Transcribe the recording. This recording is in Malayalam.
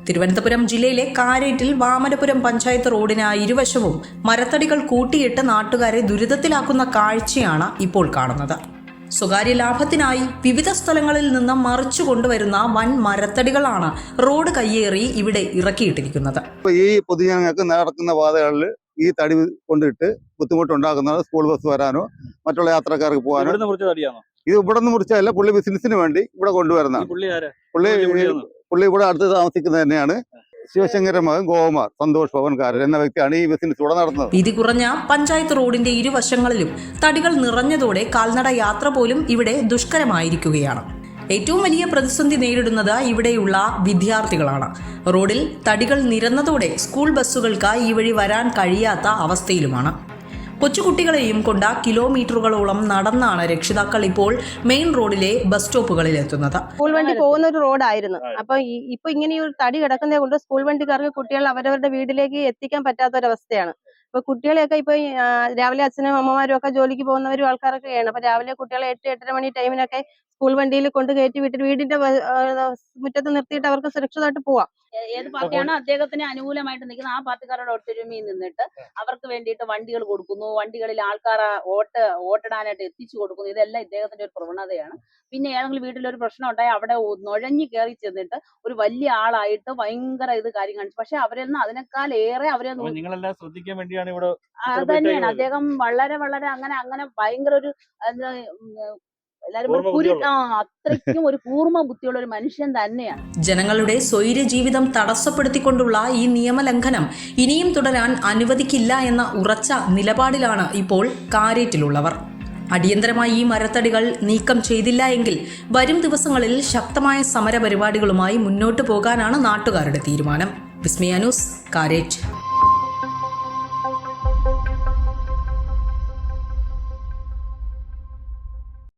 തിരുവനന്തപുരം ജില്ലയിലെ കാരേറ്റിൽ വാമനപുരം പഞ്ചായത്ത് റോഡിന് ഇരുവശവും മരത്തടികൾ കൂട്ടിയിട്ട് നാട്ടുകാരെ ദുരിതത്തിലാക്കുന്ന കാഴ്ചയാണ് ഇപ്പോൾ കാണുന്നത്. സ്വകാര്യ ലാഭത്തിനായി വിവിധ സ്ഥലങ്ങളിൽ നിന്ന് മറിച്ചു കൊണ്ടുവരുന്ന വൻ മരത്തടികളാണ് റോഡ് കയ്യേറി ഇവിടെ ഇറക്കിയിട്ടിരിക്കുന്നത്. ഈ പൊതുജനങ്ങൾക്ക് നടക്കുന്ന പാതകളിൽ ഈ തടി കൊണ്ടിട്ട് ബുദ്ധിമുട്ടുണ്ടാക്കുന്നത് സ്കൂൾ ബസ് വരാനോ മറ്റുള്ള യാത്രക്കാർക്ക് പോകാനോ. ഇത് ഇവിടെ നിന്ന് മുറിച്ചല്ല, പുള്ളി ബിസിനസിന് വേണ്ടി ഇവിടെ കൊണ്ടുവരുന്നതാണ്. പുള്ളി ഇവിടെ അടുത്ത് താമസിക്കുന്നത് തന്നെയാണ്. ശിവശങ്കരൻ മകൻ ഗോകുമാർ സന്തോഷ് ഭവൻകാരൻ എന്ന വ്യക്തിയാണ് ഈ ബിസിനസ് ഇവിടെ നടത്തുന്നത്. വീതി കുറഞ്ഞ പഞ്ചായത്ത് റോഡിന്റെ ഇരുവശങ്ങളിലും തടികൾ നിറഞ്ഞതോടെ കാൽനട യാത്ര പോലും ഇവിടെ ദുഷ്കരമായിരിക്കുകയാണ്. ഏറ്റവും വലിയ പ്രതിസന്ധി നേരിടുന്നത് ഇവിടെയുള്ള വിദ്യാർത്ഥികളാണ്. റോഡിൽ തടികൾ നിരന്നതോടെ സ്കൂൾ ബസ്സുകൾക്ക് ഈ വഴി വരാൻ കഴിയാത്ത അവസ്ഥയിലുമാണ്. കൊച്ചുകുട്ടികളെയും കൊണ്ട് കിലോമീറ്ററുകളോളം നടന്നാണ് രക്ഷിതാക്കൾ ഇപ്പോൾ മെയിൻ റോഡിലെ ബസ് സ്റ്റോപ്പുകളിൽ എത്തുന്നത്. സ്കൂൾ വണ്ടി പോകുന്ന ഒരു റോഡായിരുന്നു. അപ്പൊ ഇപ്പൊ ഇങ്ങനെ ഒരു തടി കിടക്കുന്നത് കൊണ്ട് സ്കൂൾ വണ്ടിക്കാർക്ക് കുട്ടികൾ അവരവരുടെ വീട്ടിലേക്ക് എത്തിക്കാൻ പറ്റാത്തൊരവസ്ഥയാണ്. ഇപ്പൊ കുട്ടികളെയൊക്കെ ഇപ്പൊ രാവിലെ അച്ഛനും അമ്മമാരും ഒക്കെ ജോലിക്ക് പോകുന്നവരും ആൾക്കാരൊക്കെയാണ്. അപ്പൊ രാവിലെ കുട്ടികളെ 8-8:30 മണി ടൈമിനൊക്കെ സ്കൂൾ വണ്ടിയിൽ കൊണ്ട് കയറ്റി വിട്ടിട്ട് വീടിന്റെ മുറ്റത്ത് നിർത്തിയിട്ട് അവർക്ക് സുരക്ഷിതമായിട്ട് പോവാം. ഏത് പാർട്ടിയാണോ അദ്ദേഹത്തിന് അനുകൂലമായിട്ട് നിൽക്കുന്നത് ആ പാർട്ടിക്കാരുടെ ഒത്തൊരുമയിൽ നിന്നിട്ട് അവർക്ക് വേണ്ടിയിട്ട് വണ്ടികൾ കൊടുക്കുന്നു, വണ്ടികളിൽ ആൾക്കാരെ വോട്ടിടാനായിട്ട് എത്തിച്ചു കൊടുക്കുന്നു. ഇതെല്ലാം ഇദ്ദേഹത്തിന്റെ ഒരു പ്രവണതയാണ്. പിന്നെ ഏതെങ്കിലും വീട്ടിലൊരു പ്രശ്നം ഉണ്ടായി അവിടെ നുഴഞ്ഞു കയറി ചെന്നിട്ട് ഒരു വലിയ ആളായിട്ട് ഭയങ്കര ഇത് കാര്യം കാണിച്ചു. പക്ഷെ അവരെല്ലാം അതിനേക്കാൾ ഏറെ അവരെ ശ്രദ്ധിക്കാൻ വേണ്ടിയാണ് ഇവിടെ. അത് തന്നെയാണ് അദ്ദേഹം വളരെ അങ്ങനെ ഭയങ്കര ഒരു അത്രയ്ക്കും ഒരു പൂർണ്ണ ബുദ്ധിയുള്ള ഒരു മനുഷ്യൻ തന്നെയാണ്. ജനങ്ങളുടെ സ്വൈര്യ ജീവിതം തടസ്സപ്പെടുത്തിക്കൊണ്ടുള്ള ഈ നിയമലംഘനം ഇനിയും തുടരാൻ അനുവദിക്കില്ല എന്ന ഉറച്ച നിലപാടിലാണ് ഇപ്പോൾ കാരേറ്റിലുള്ളവർ. അടിയന്തരമായി ഈ മരത്തടികൾ നീക്കം ചെയ്തില്ല എങ്കിൽ വരും ദിവസങ്ങളിൽ ശക്തമായ സമര പരിപാടികളുമായി മുന്നോട്ടു പോകാനാണ് നാട്ടുകാരുടെ തീരുമാനം. വിസ്മയ ന്യൂസ്, കാരേറ്റ്.